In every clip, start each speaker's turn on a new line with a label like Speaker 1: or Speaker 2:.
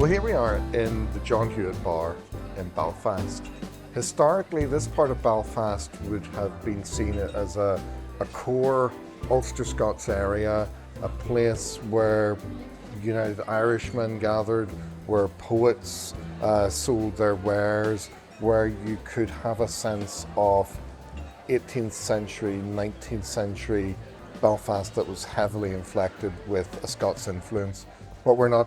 Speaker 1: Well, here we are in the John Hewitt Bar in Belfast. Historically, this part of Belfast would have been seen as a core Ulster-Scots area, a place where United Irishmen gathered, where poets sold their wares, where you could have a sense of 18th century, 19th century Belfast that was heavily inflected with a Scots influence. But we're not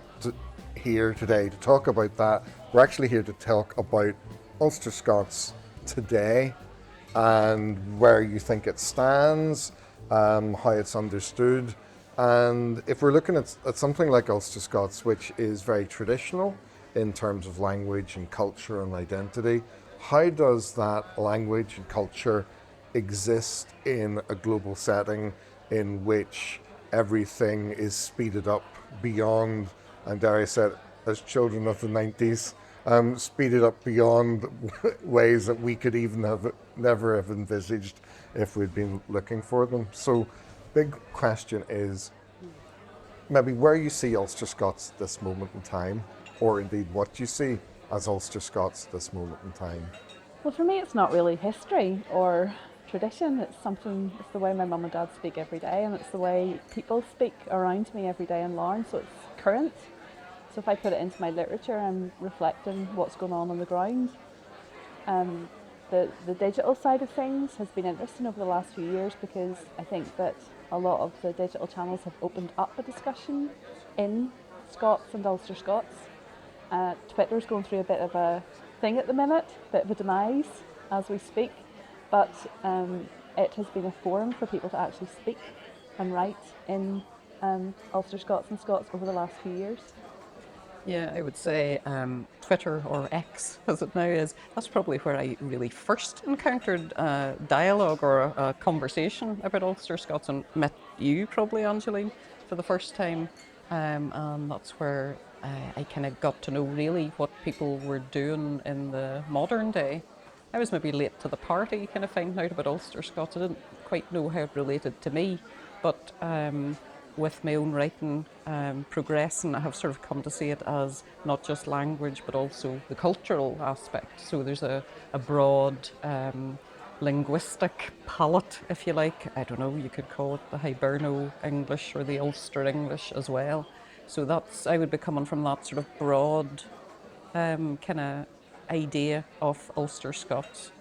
Speaker 1: here today to talk about that. We're actually here to talk about Ulster-Scots today and where you think it stands, how it's understood. And if we're looking at something like Ulster-Scots, which is very traditional in terms of language and culture and identity, how does that language and culture exist in a global setting in which everything is speeded up beyond, and dare I say it, as children of the 90s, speeded up beyond ways that we could even never have envisaged if we'd been looking for them. So big question is maybe where you see Ulster-Scots this moment in time, or indeed what you see as Ulster-Scots this moment in time.
Speaker 2: Well, for me, it's not really history or tradition. It's the way my mum and dad speak every day, and it's the way people speak around me every day in Larne, so it's current. So if I put it into my literature, I'm reflecting what's going on the ground. The digital side of things has been interesting over the last few years because I think that a lot of the digital channels have opened up a discussion in Scots and Ulster-Scots. Twitter's going through a bit of a thing at the minute, a bit of a demise as we speak, but it has been a forum for people to actually speak and write in Ulster-Scots and Scots over the last few years.
Speaker 3: Yeah, I would say Twitter, or X as it now is, that's probably where I really first encountered dialogue or a conversation about Ulster-Scots and met you probably, Angeline, for the first time. And that's where I kind of got to know really what people were doing in the modern day. I was maybe late to the party kind of finding out about Ulster-Scots. I didn't quite know how it related to me, but with my own writing progressing, I have sort of come to see it as not just language, but also the cultural aspect. So there's a broad linguistic palette, if you like. I don't know, you could call it the Hiberno English or the Ulster English as well. So I would be coming from that sort of broad kind of idea of Ulster-Scots.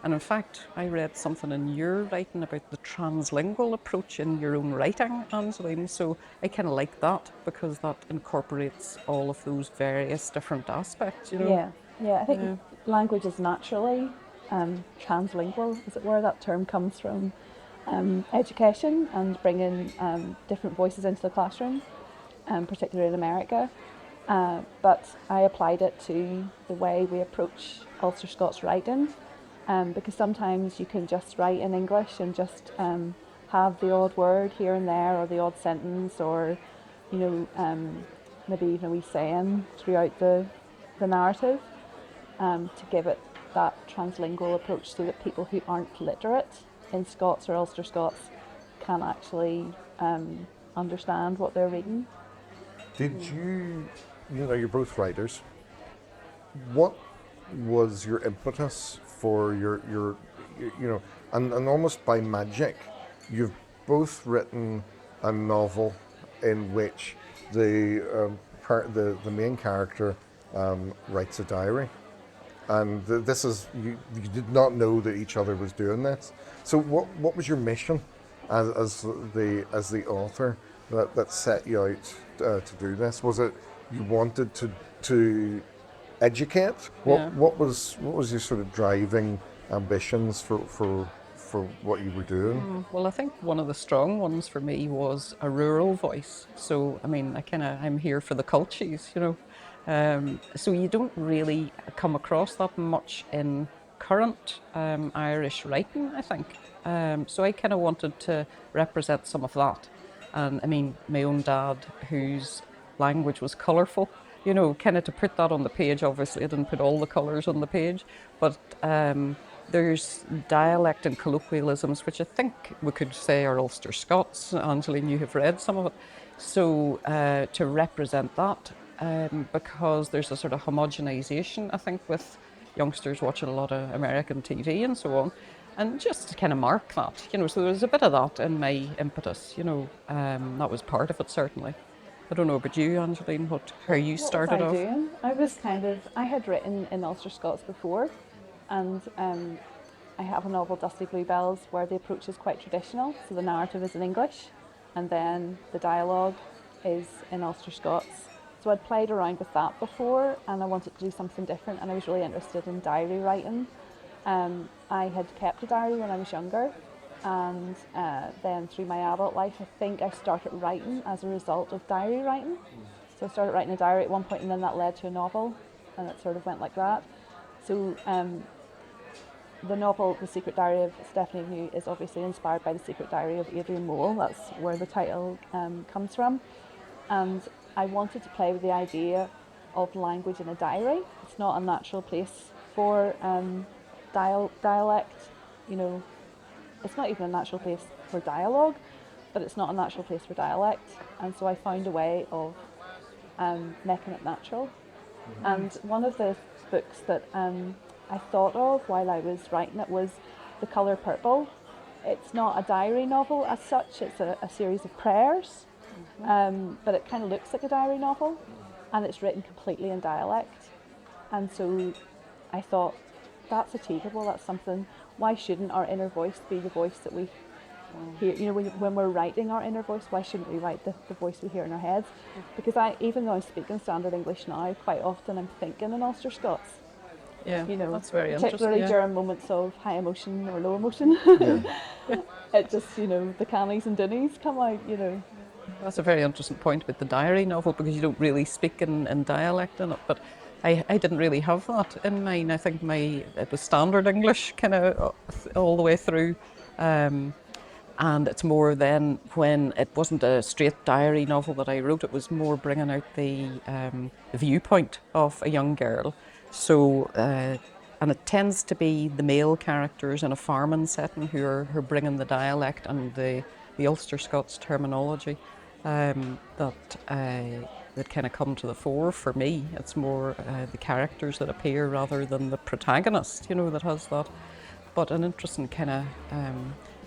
Speaker 3: And in fact, I read something in your writing about the translingual approach in your own writing, Angeline. So I kind of like that because that incorporates all of those various different aspects, you know?
Speaker 2: Yeah. I think language is naturally translingual, as it were. That term comes from education and bringing different voices into the classroom, particularly in America. But I applied it to the way we approach Ulster-Scots writing. Because sometimes you can just write in English and just have the odd word here and there, or the odd sentence, or maybe even a wee saying throughout the narrative, to give it that translingual approach so that people who aren't literate in Scots or Ulster-Scots can actually understand what they're reading.
Speaker 1: Did you're both writers. What was your impetus for your and almost by magic, you've both written a novel in which the main character writes a diary, and this is you did not know that each other was doing this. So what was your mission as the author that set you out to do this? Was it you wanted to educate? What was your sort of driving ambitions for what you were doing?
Speaker 3: Well, I think one of the strong ones for me was a rural voice. So, I mean, I'm here for the cultures, you know. So you don't really come across that much in current Irish writing, I think. So I kind of wanted to represent some of that. And I mean, my own dad, whose language was colourful, you know, kind of to put that on the page. Obviously I didn't put all the colours on the page, but there's dialect and colloquialisms which I think we could say are Ulster-Scots. Angeline, you have read some of it. So to represent that because there's a sort of homogenization, I think, with youngsters watching a lot of American TV and so on, and just to kind of mark that, so there was a bit of that in my impetus, that was part of it, certainly. I don't know about you, Angeline, how you started
Speaker 2: What was
Speaker 3: off?
Speaker 2: I doing? I had written in Ulster-Scots before, and I have a novel, Dusty Bluebells, where the approach is quite traditional. So the narrative is in English, and then the dialogue is in Ulster-Scots. So I'd played around with that before, and I wanted to do something different, and I was really interested in diary writing. I had kept a diary when I was younger, and then through my adult life, I think I started writing as a result of diary writing. So I started writing a diary at one point, and then that led to a novel, and it sort of went like that. So the novel The Secret Diary of Stephanie New is obviously inspired by The Secret Diary of Adrian Mole. That's where the title comes from. And I wanted to play with the idea of language in a diary. It's not a natural place for dialect, it's not even a natural place for dialogue, but it's not a natural place for dialect. And so I found a way of making it natural. Mm-hmm. And one of the books that I thought of while I was writing it was The Colour Purple. It's not a diary novel as such, it's a series of prayers, but it kind of looks like a diary novel, and it's written completely in dialect. And so I thought, that's achievable, that's something. Why shouldn't our inner voice be the voice that we hear? When we're writing our inner voice, why shouldn't we write the voice we hear in our heads? Because even though I'm speaking standard English now, quite often I'm thinking in Ulster-Scots.
Speaker 3: Yeah, that's very interesting.
Speaker 2: Particularly during moments of high emotion or low emotion. It just, the cannies and dinnies come out,
Speaker 3: That's a very interesting point with the diary novel, because you don't really speak in dialect in it, but I didn't really have that in mine. I think it was standard English kind of all the way through. And it's more then when it wasn't a straight diary novel that I wrote, it was more bringing out the viewpoint of a young girl. So, and it tends to be the male characters in a farming setting who are bringing the dialect and the Ulster-Scots terminology that kind of come to the fore for me. It's more the characters that appear rather than the protagonist, that has that. But an interesting kind of,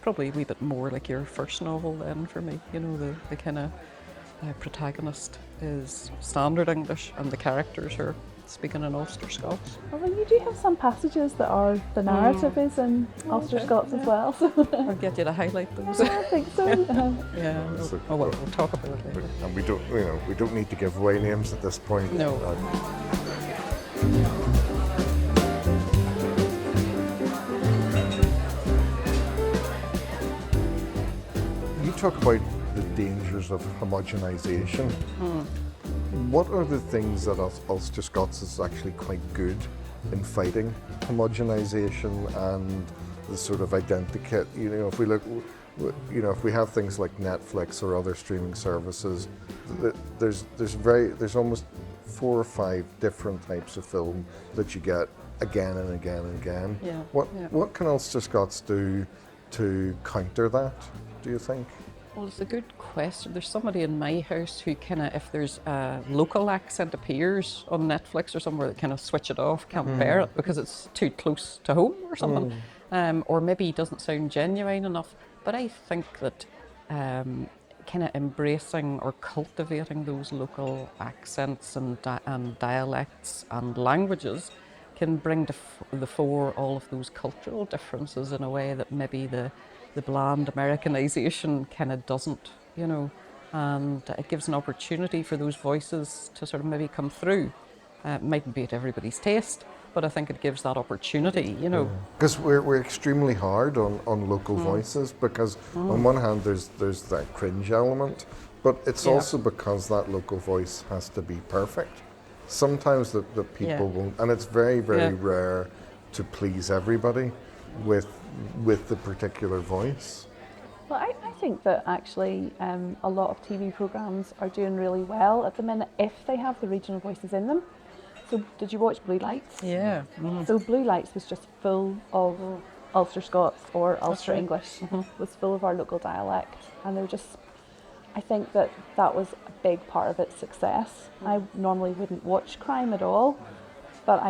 Speaker 3: probably a wee bit more like your first novel then for me, the kind of protagonist is standard English and the characters are speaking in Ulster-Scots.
Speaker 2: Well, you do have some passages that are, the narrative is in Ulster-Scots as well. So.
Speaker 3: I'll get you to highlight those.
Speaker 2: I think so.
Speaker 3: Yeah. We'll talk about it later.
Speaker 1: And we don't need to give away names at this point.
Speaker 3: No.
Speaker 1: You talk about the dangers of homogenization. What are the things that Ulster-Scots is actually quite good in fighting homogenization and the sort of identity? If we look, if we have things like Netflix or other streaming services, there's almost 4 or 5 different types of film that you get again and again and again.
Speaker 3: Yeah.
Speaker 1: What can Ulster-Scots do to counter that, do you think?
Speaker 3: Well, it's a good question. There's somebody in my house who if there's a local accent appears on Netflix or somewhere, that kind of switch it off, can't bear it because it's too close to home or something. Or maybe doesn't sound genuine enough. But I think that kind of embracing or cultivating those local accents and dialects and languages can bring to the fore all of those cultural differences in a way that maybe the bland Americanization kind of doesn't, and it gives an opportunity for those voices to sort of maybe come through. It mightn't be at everybody's taste, but I think it gives that opportunity,
Speaker 1: Because we're extremely hard on local voices, because on one hand there's that cringe element, but it's also because that local voice has to be perfect. Sometimes the people won't, and it's very, very rare to please everybody with the particular voice.
Speaker 2: Well, I think that actually a lot of TV programmes are doing really well at the minute if they have the regional voices in them. So did you watch Blue Lights?
Speaker 3: Yeah.
Speaker 2: So Blue Lights was just full of Ulster-Scots or Ulster English, was full of our local dialect, and they're just I think that that was a big part of its success. I normally wouldn't watch crime at all, but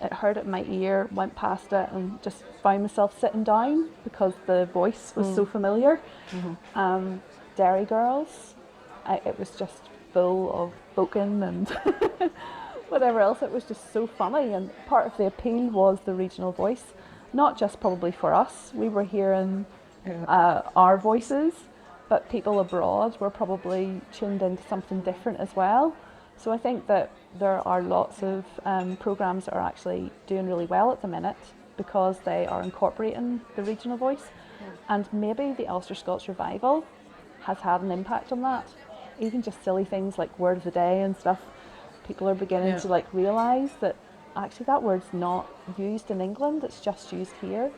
Speaker 2: it heard it in my ear, went past it, and just found myself sitting down because the voice was so familiar. Dairy Girls, it was just full of boken and whatever else. It was just so funny, and part of the appeal was the regional voice, not just probably for us. We were hearing our voices, but people abroad were probably tuned into something different as well. So I think that there are lots of programmes that are actually doing really well at the minute because they are incorporating the regional voice, and maybe the Ulster-Scots revival has had an impact on that. Even just silly things like word of the day and stuff, people are beginning to like realise that actually that word's not used in England, it's just used here.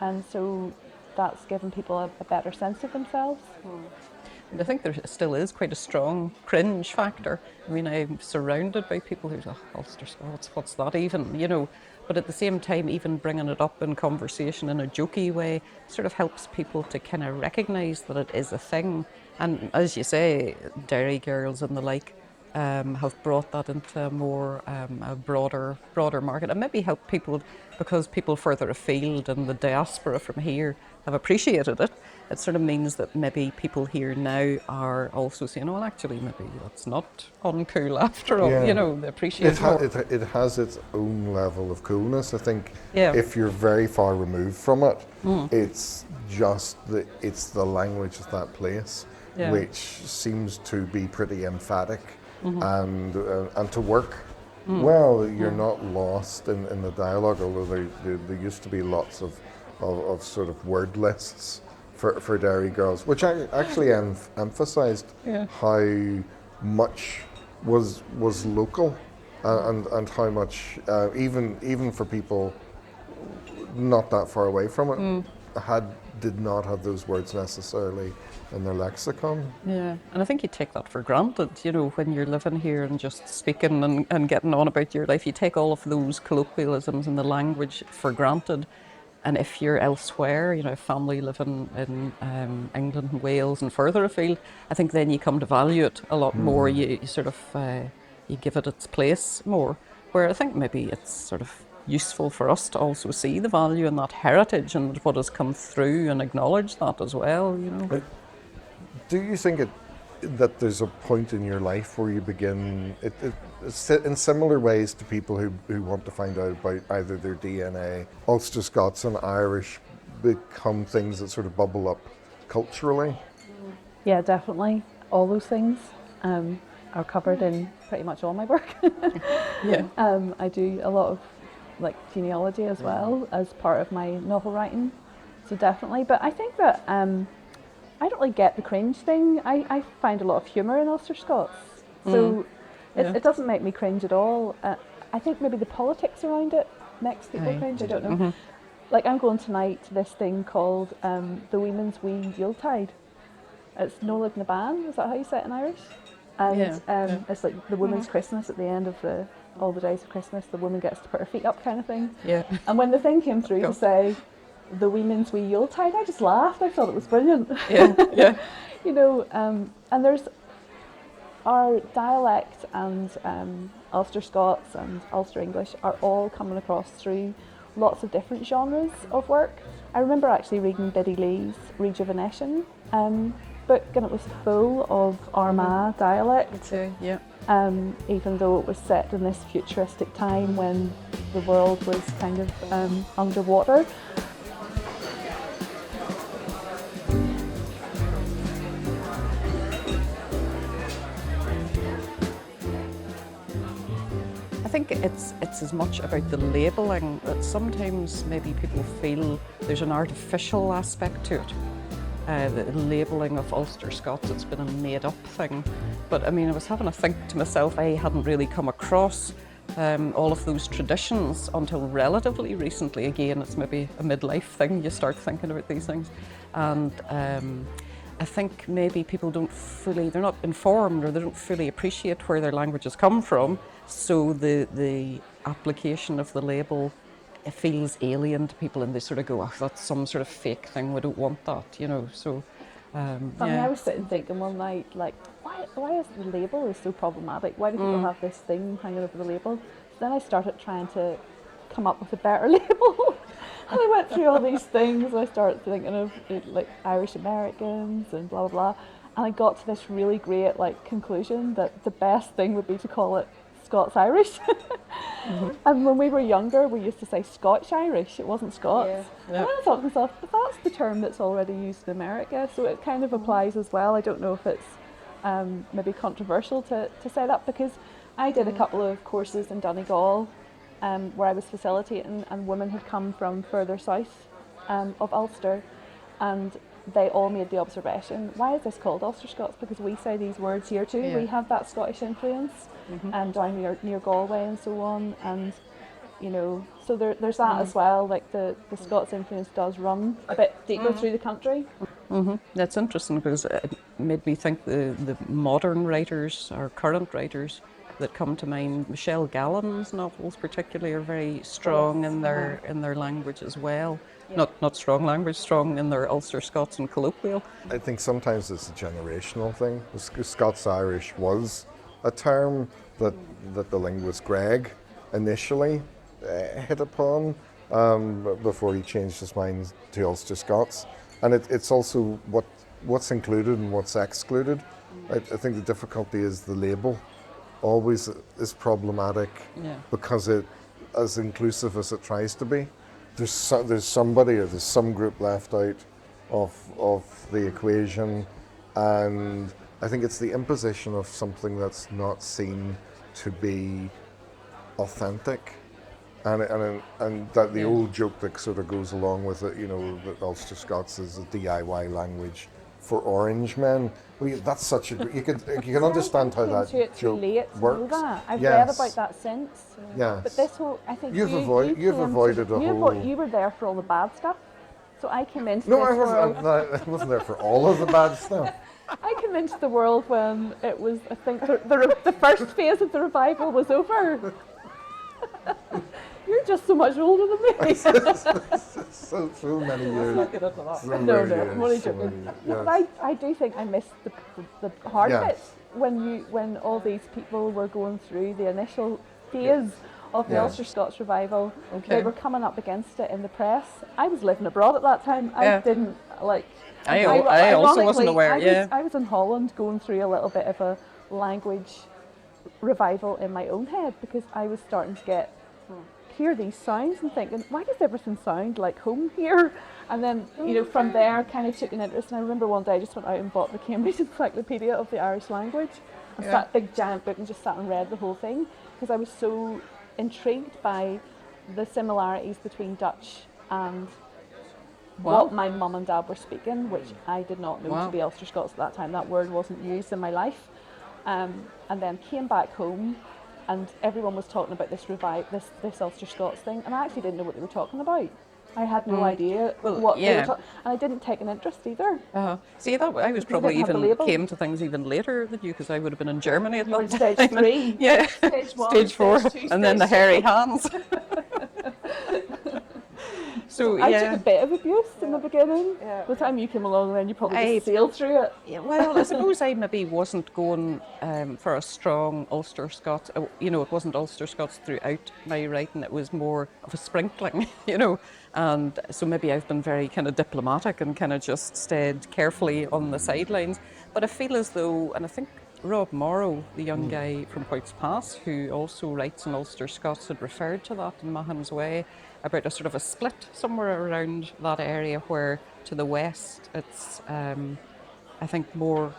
Speaker 2: And so that's given people a better sense of themselves.
Speaker 3: And I think there still is quite a strong cringe factor. I mean, I'm surrounded by people who say, oh, Ulster-Scots, what's that even, you know? But at the same time, even bringing it up in conversation in a jokey way sort of helps people to kind of recognise that it is a thing. And as you say, Dairy Girls and the like have brought that into a broader market, and maybe help people, because people further afield and the diaspora from here have appreciated it. It sort of means that maybe people here now are also saying, well, actually, maybe that's not uncool after all. You know, they appreciate it.
Speaker 1: It has its own level of coolness. I think
Speaker 3: Yeah.
Speaker 1: if you're very far removed from it, it's just it's the language of that place, which seems to be pretty emphatic and to work. Well, you're not lost in the dialogue, although there used to be lots of sort of word lists for Dairy Girls, which actually emphasised how much was local and how much even for people not that far away from it did not have those words necessarily in their lexicon.
Speaker 3: Yeah, and I think you take that for granted, you know, when you're living here and just speaking and getting on about your life. You take all of those colloquialisms and the language for granted. And if you're elsewhere, you know, family living in England and Wales and further afield, I think then you come to value it a lot more. You sort of, you give it its place more. Where I think maybe it's sort of useful for us to also see the value in that heritage and what has come through and acknowledge that as well, you know.
Speaker 1: Do you think that there's a point in your life where you begin, in similar ways to people who want to find out about either their DNA, Ulster-Scots and Irish become things that sort of bubble up culturally?
Speaker 2: Yeah, definitely. All those things are covered in pretty much all my work. I do a lot of like genealogy as well as part of my novel writing, so definitely. But I think that I don't really get the cringe thing. I find a lot of humour in Ulster-Scots, so it doesn't make me cringe at all. I think maybe the politics around it makes people cringe. I don't know. Like I'm going tonight to this thing called the Women's Wee Yuletide. It's Nola na Ban, is that how you say it in Irish? And it's like the women's Christmas at the end of all the days of Christmas. The woman gets to put her feet up, kind of thing. Yeah. And when the thing came through to say the Women's Wee Yuletide, I just laughed. I thought it was brilliant. Yeah. You know, and there's our dialect and Ulster-Scots and Ulster English are all coming across through lots of different genres of work. I remember actually reading Biddy Lee's Rejuvenation book, and it was full of Armagh dialect. Even though it was set in this futuristic time when the world was kind of underwater.
Speaker 3: I think it's as much about the labelling that sometimes maybe people feel there's an artificial aspect to it. The labelling of Ulster-Scots, it's been a made-up thing. But I mean, I was having a think to myself, I hadn't really come across all of those traditions until relatively recently. Again, it's maybe a midlife thing, you start thinking about these things. And I think maybe people they're not informed, or they don't fully appreciate where their languages come from. So the application of the label, it feels alien to people, and they sort of go, oh, that's some sort of fake thing, we don't want that, you know. So
Speaker 2: I mean, I was sitting thinking one night, like, why is the label is so problematic? Why do people have this thing hanging over the label? So then I started trying to come up with a better label. And I went through all these things, and I started thinking of like Irish Americans and blah blah blah. And I got to this really great like conclusion that the best thing would be to call it Scots Irish. And when we were younger, we used to say Scotch Irish. It wasn't Scots. And I thought to myself, but that's the term that's already used in America, so it kind of applies as well. I don't know if it's maybe controversial to say that, because I did a couple of courses in Donegal where I was facilitating, and women had come from further south of Ulster, and they all made the observation, why is this called Ulster-Scots? Because we say these words here too. We have that Scottish influence down near Galway and so on, and you know, so there's that as well, like the Scots influence does run a bit deeper through the country.
Speaker 3: That's interesting, because it made me think the modern writers or current writers that come to mind, Michelle Gallen's novels particularly are very strong in their language as well. Not strong language, strong in their Ulster-Scots and colloquial.
Speaker 1: I think sometimes it's a generational thing. Scots-Irish was a term that the linguist Greg initially hit upon before he changed his mind to Ulster-Scots. And it's also what's included and what's excluded. I think the difficulty is the label always is problematic because it, as inclusive as it tries to be, there's somebody or there's some group left out of the equation, and I think it's the imposition of something that's not seen to be authentic, and that the old joke that sort of goes along with it, you know, that Ulster-Scots is a DIY language for orange men. Well, that's such a you can understand how that joke works.
Speaker 2: I've read about that since.
Speaker 1: Yes.
Speaker 2: But this whole, I think
Speaker 1: you've avoided a whole.
Speaker 2: You were there for all the bad stuff, so I came into
Speaker 1: No,
Speaker 2: this
Speaker 1: I wasn't.
Speaker 2: world.
Speaker 1: I wasn't there for all of the bad stuff.
Speaker 2: I came into the world when it was, I think, the first phase of the revival was over. You're just so much older than me.
Speaker 1: so many years.
Speaker 2: No, I'm only joking. But I do think I missed the hard bit when all these people were going through the initial phase of the Ulster-Scots revival. They were coming up against it in the press. I was living abroad at that time. I didn't like.
Speaker 3: I also wasn't aware.
Speaker 2: I was in Holland going through a little bit of a language revival in my own head, because I was starting to hear these sounds and thinking, why does everything sound like home here? And then, you know, from there kind of took an interest. And I remember one day I just went out and bought the Cambridge Encyclopedia of the Irish Language, and sat big giant book and just sat and read the whole thing, because I was so intrigued by the similarities between Dutch and what my mum and dad were speaking, which I did not know to be Ulster-Scots at that time. That word wasn't used in my life. And then came back home, and everyone was talking about this Ulster-Scots thing, and I actually didn't know what they were talking about. I had no idea what they were talking, and I didn't take an interest either.
Speaker 3: See, that I was probably even came to things even later than you, because I would have been in Germany at that time.
Speaker 2: Stage 3.
Speaker 3: Yeah,
Speaker 2: Stage 1,
Speaker 3: stage 4,
Speaker 2: stage 2,
Speaker 3: and then the hairy hands. So
Speaker 2: I took a bit of abuse in the beginning. By the time you came along, then you probably just sailed through it.
Speaker 3: Yeah, well, I suppose I maybe wasn't going for a strong Ulster-Scots. You know, it wasn't Ulster-Scots throughout my writing. It was more of a sprinkling, you know. And so maybe I've been very kind of diplomatic and kind of just stayed carefully on the sidelines. But I feel as though, and I think Rob Morrow, the young guy from Points Pass, who also writes in Ulster-Scots, had referred to that in Mahon's Way, about a sort of a split somewhere around that area, where to the west it's, I think, more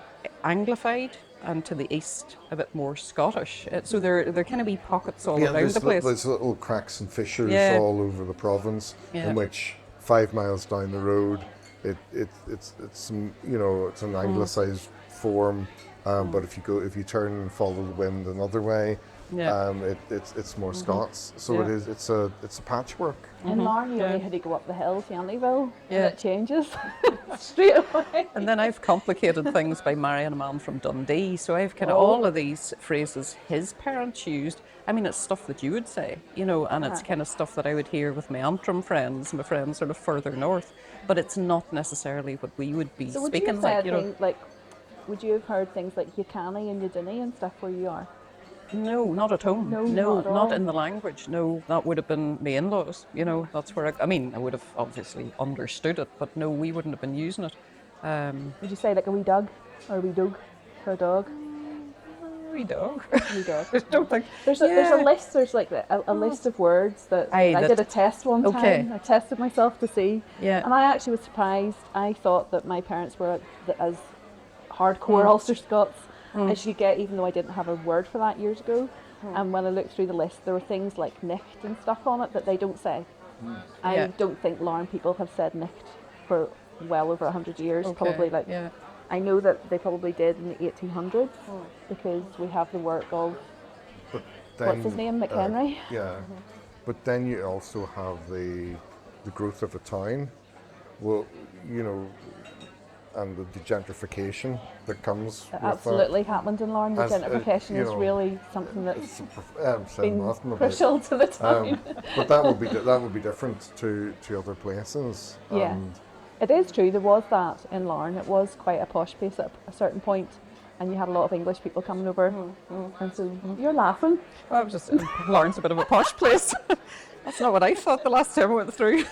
Speaker 3: Anglified, and to the east a bit more Scottish. So there kind of be pockets all around the place.
Speaker 1: There's little cracks and fissures all over the province, in which 5 miles down the road, it's you know, it's an anglicised form. But if you turn and follow the wind another way, it's more Scots. So it's a patchwork.
Speaker 2: In Larne, you only had to go up the hill to Annieville, and it changes straight away.
Speaker 3: And then I've complicated things by marrying a man from Dundee, so I've kind of all of these phrases his parents used. I mean, it's stuff that you would say, you know, and it's kind of stuff that I would hear with my Antrim friends, my friends sort of further north. but it's not necessarily what we would be
Speaker 2: So would you
Speaker 3: speaking
Speaker 2: have
Speaker 3: like,
Speaker 2: said
Speaker 3: you know.
Speaker 2: things like, would you have heard things like you canny and you dinny and stuff where you are?
Speaker 3: No, not at home.
Speaker 2: No,
Speaker 3: No,
Speaker 2: not at
Speaker 3: not
Speaker 2: all.
Speaker 3: in the language. No, that would have been my in-laws. You know, that's where I mean, I would have obviously understood it, but no, we wouldn't have been using it.
Speaker 2: Would you say like a wee dog or a wee dog for a dog?
Speaker 3: We dog.
Speaker 2: Wee dog.
Speaker 3: I don't think.
Speaker 2: There's a list. There's like a list of words that
Speaker 3: Aye,
Speaker 2: I
Speaker 3: that-
Speaker 2: did a test one
Speaker 3: okay.
Speaker 2: time. I tested myself to see,
Speaker 3: Yeah.
Speaker 2: and I actually was surprised. I thought that my parents were as hardcore Ulster-Scots as you get, even though I didn't have a word for that years ago. And when I looked through the list, there were things like nicht and stuff on it that they don't say. I
Speaker 3: Yeah.
Speaker 2: don't think Larne people have said nicht for well over 100 years.
Speaker 3: Okay,
Speaker 2: Probably like
Speaker 3: yeah.
Speaker 2: I know that they probably did in the 1800s because we have the work of
Speaker 1: But
Speaker 2: what's his name, McHenry.
Speaker 1: Yeah, but then you also have the growth of a town. Well, you know, and the gentrification that comes with
Speaker 2: Absolutely happened in Larne. The
Speaker 1: As,
Speaker 2: gentrification
Speaker 1: you
Speaker 2: is
Speaker 1: know,
Speaker 2: really something that's
Speaker 1: that.
Speaker 2: been crucial to the town.
Speaker 1: But that would be different to other places.
Speaker 2: Yeah.
Speaker 1: And
Speaker 2: It is true, there was that in Larne. It was quite a posh place at a certain point, and you had a lot of English people coming over. And so you're laughing.
Speaker 3: I was just Lauren's a bit of a posh place. That's not what I thought the last time I went through.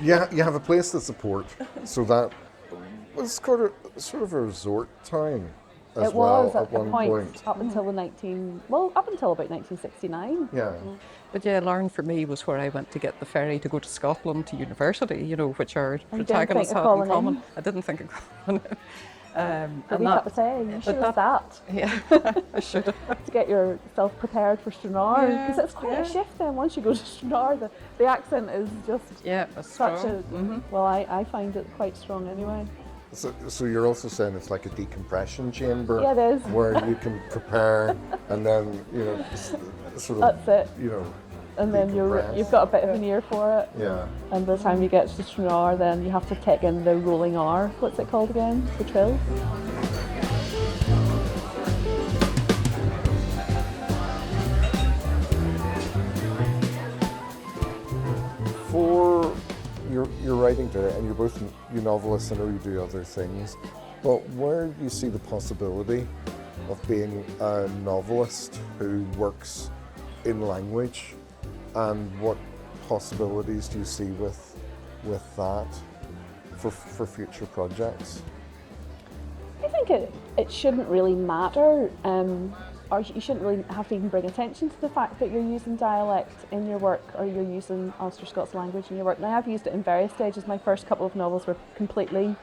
Speaker 1: yeah, you have a place that's a port, so that was sort of a resort town as
Speaker 2: It
Speaker 1: well
Speaker 2: was
Speaker 1: at
Speaker 2: a
Speaker 1: one
Speaker 2: point up until up until about 1969.
Speaker 1: Yeah.
Speaker 3: But yeah, Larne for me was where I went to get the ferry to go to Scotland to university, you know, which our
Speaker 2: And you didn't
Speaker 3: protagonists
Speaker 2: think of
Speaker 3: had in
Speaker 2: calling
Speaker 3: common.
Speaker 2: in?
Speaker 3: I didn't think of calling in.
Speaker 2: But we have to say, you should have that
Speaker 3: Yeah, I should have.
Speaker 2: to get yourself prepared for Stranraer,
Speaker 3: Yeah,
Speaker 2: because it's quite a shift then. Once you go to Stranraer, the accent is just
Speaker 3: Yeah, that's
Speaker 2: such
Speaker 3: strong.
Speaker 2: well, I find it quite strong anyway.
Speaker 1: So you're also saying it's like a decompression chamber,
Speaker 2: Yeah, it is.
Speaker 1: where you can prepare and then sort of
Speaker 2: That's it.
Speaker 1: you know
Speaker 2: And then
Speaker 1: decompress.
Speaker 2: you've got a bit of an ear for it.
Speaker 1: Yeah.
Speaker 2: And by the time you get to Stranraer, then you have to take in the rolling R. What's it called again? The trill?
Speaker 1: For your writing there, and you're both novelists. I know you do other things, but where do you see the possibility of being a novelist who works in language, and what possibilities do you see with that for future projects?
Speaker 2: I think it shouldn't really matter, or you shouldn't really have to even bring attention to the fact that you're using dialect in your work or you're using Ulster-Scots language in your work. Now, I've used it in various stages. My first couple of novels were completely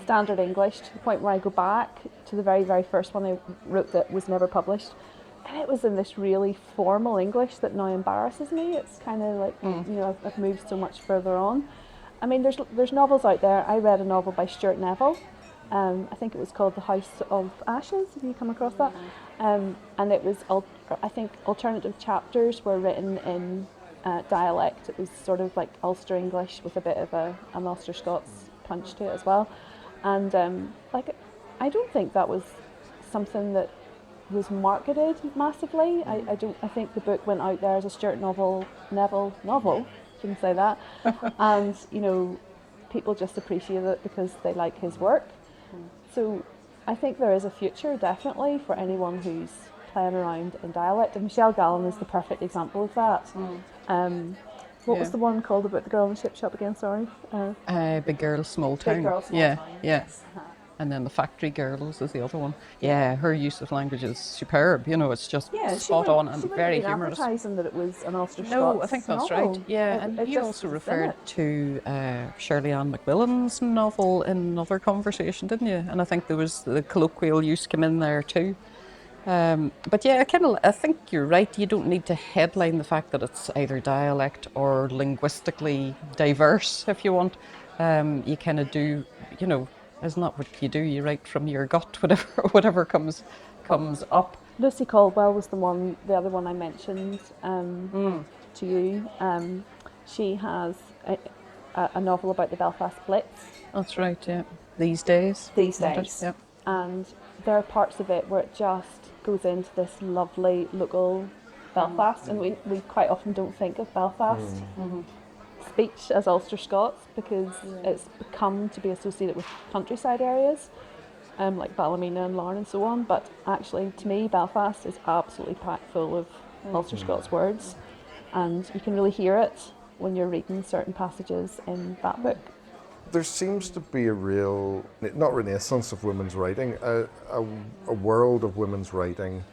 Speaker 2: standard English, to the point where I go back to the very, very first one I wrote that was never published. And it was in this really formal English that now embarrasses me. It's kind of like, you know, I've moved so much further on. I mean, there's novels out there. I read a novel by Stuart Neville. I think it was called The House of Ashes. Have you come across that? And it was, I think, alternative chapters were written in dialect. It was sort of like Ulster English with a bit of an Ulster-Scots punch to it as well. And I don't think that was something that was marketed massively. I think the book went out there as a Stuart Neville novel. Shouldn't say that. And you know, people just appreciate it because they like his work. So I think there is a future definitely for anyone who's playing around in dialect. And Michelle Gallen is the perfect example of that. What was the one called about the girl in the chip shop again? Sorry.
Speaker 3: Big Girl, Small Town.
Speaker 2: Big Girl, Small
Speaker 3: yeah,
Speaker 2: Town,
Speaker 3: yeah.
Speaker 2: yes.
Speaker 3: And then The Factory Girls is the other one. Yeah, her use of language is superb. You know, it's just spot on and very humorous.
Speaker 2: Advertising that it was an Ulster-Scots
Speaker 3: No, I think that's
Speaker 2: novel.
Speaker 3: right. Yeah, and
Speaker 2: It
Speaker 3: he
Speaker 2: just
Speaker 3: also
Speaker 2: was in
Speaker 3: referred
Speaker 2: it.
Speaker 3: to Shirley Ann Macmillan's novel in another conversation, didn't you? And I think there was the colloquial use came in there too. But yeah, I think you're right. You don't need to headline the fact that it's either dialect or linguistically diverse, if you want. You kind of do, you know, isn't that what you do? You write from your gut, whatever comes up.
Speaker 2: Lucy Caldwell was the other one I mentioned to you. She has a novel about the Belfast Blitz.
Speaker 3: That's right. Yeah. These days.
Speaker 2: These
Speaker 3: isn't it?
Speaker 2: days.
Speaker 3: Yep.
Speaker 2: And there are parts of it where it just goes into this lovely local Belfast, and we quite often don't think of Belfast. speech as Ulster-Scots because it's become to be associated with countryside areas, like Ballymena and Larne and so on. But actually, to me, Belfast is absolutely packed full of Ulster-Scots words, and you can really hear it when you're reading certain passages in that book.
Speaker 1: There seems to be a real, not renaissance of women's writing, a world of women's writing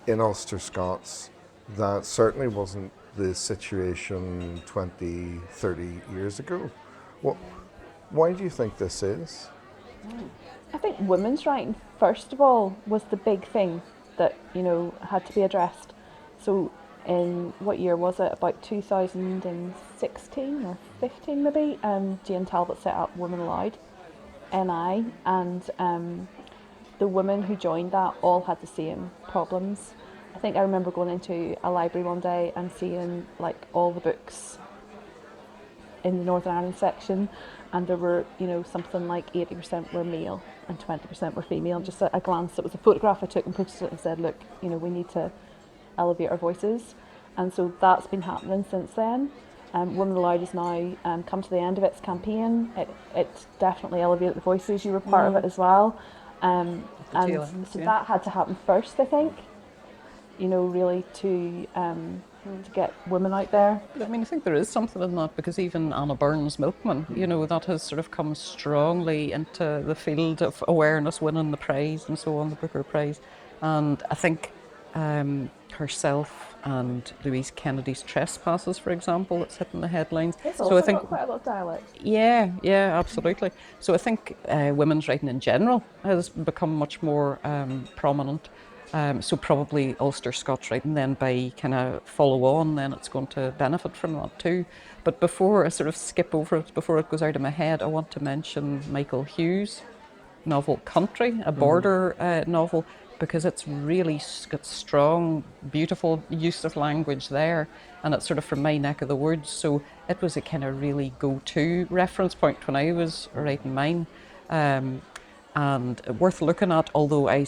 Speaker 1: in Ulster-Scots that certainly wasn't the situation 20, 30 years ago. Why do you think this is?
Speaker 2: I think women's writing, first of all, was the big thing that, had to be addressed. So in what year was it? About 2016 or 15 maybe, Jane Talbot set up Women Aloud, NI, and the women who joined that all had the same problems. I think I remember going into a library one day and seeing like all the books in the Northern Ireland section, and there were, something like 80% were male and 20% were female. Just a glance, it was a photograph I took and posted it and said, look, we need to elevate our voices. And so that's been happening since then. Women Aloud has now come to the end of its campaign. It definitely elevated the voices. You were part of it as well. And so that had to happen first, I think, really to get women out there.
Speaker 3: I mean, I think there is something in that, because even Anna Byrne's Milkman, that has sort of come strongly into the field of awareness, winning the prize and so on, the Booker Prize. And I think herself and Louise Kennedy's Trespasses, for example, that's hitting the headlines.
Speaker 2: It's also got quite a lot of dialect.
Speaker 3: Yeah, absolutely. So I think women's writing in general has become much more prominent. So probably Ulster-Scots writing then by kind of follow on, then it's going to benefit from that too. But before I sort of skip over it, before it goes out of my head, I want to mention Michael Hughes' novel Country, a border novel, because it's really got strong, beautiful use of language there, and it's sort of from my neck of the woods. So it was a kind of really go-to reference point when I was writing mine. And worth looking at, although I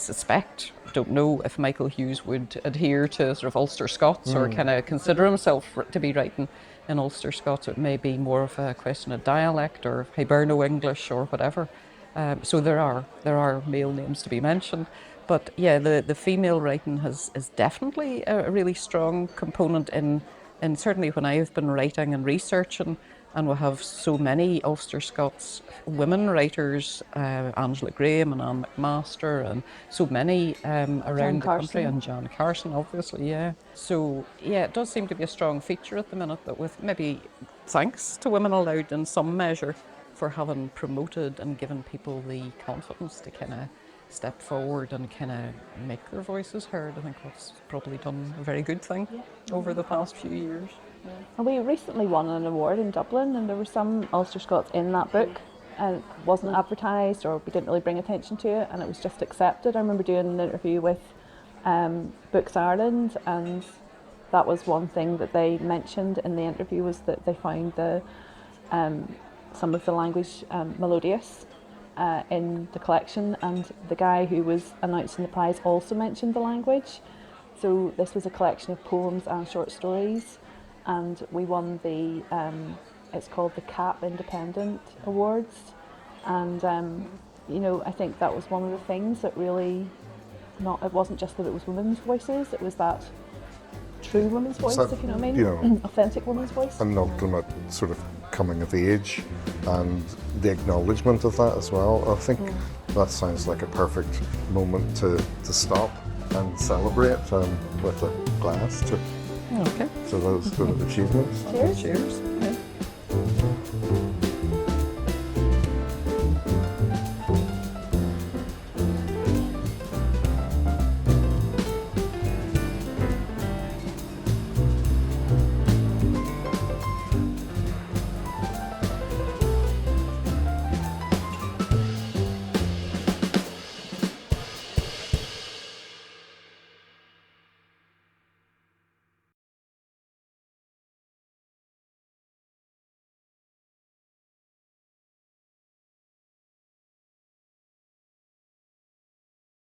Speaker 3: don't know if Michael Hughes would adhere to sort of Ulster-Scots or kind of consider himself to be writing in Ulster-Scots. It may be more of a question of dialect or Hiberno English or whatever. So there are male names to be mentioned. But yeah, the female writing is definitely a really strong component in certainly when I've been writing and researching. And we'll have so many Ulster-Scots women writers, Angela Graham and Anne McMaster, and so many around the country, and Jan Carson, obviously, yeah. So, yeah, it does seem to be a strong feature at the minute, that with maybe thanks to Women Aloud in some measure for having promoted and given people the confidence to kind of step forward and kind of make their voices heard. I think that's probably done a very good thing over the past few years.
Speaker 2: And we recently won an award in Dublin, and there were some Ulster-Scots in that book, and it wasn't advertised, or we didn't really bring attention to it, and it was just accepted. I remember doing an interview with Books Ireland, and that was one thing that they mentioned in the interview, was that they found some of the language melodious in the collection, and the guy who was announcing the prize also mentioned the language. So this was a collection of poems and short stories, and we won the it's called the CAP Independent Awards, and I think that was one of the things that really, it wasn't just that it was women's voices, it was that true women's voice, if you know what I mean, authentic women's voice.
Speaker 1: An ultimate sort of coming of age, and the acknowledgement of that as well. I think that sounds like a perfect moment to stop and celebrate with a glass to
Speaker 3: Okay.
Speaker 1: those good achievements.
Speaker 2: Cheers.
Speaker 3: Cheers.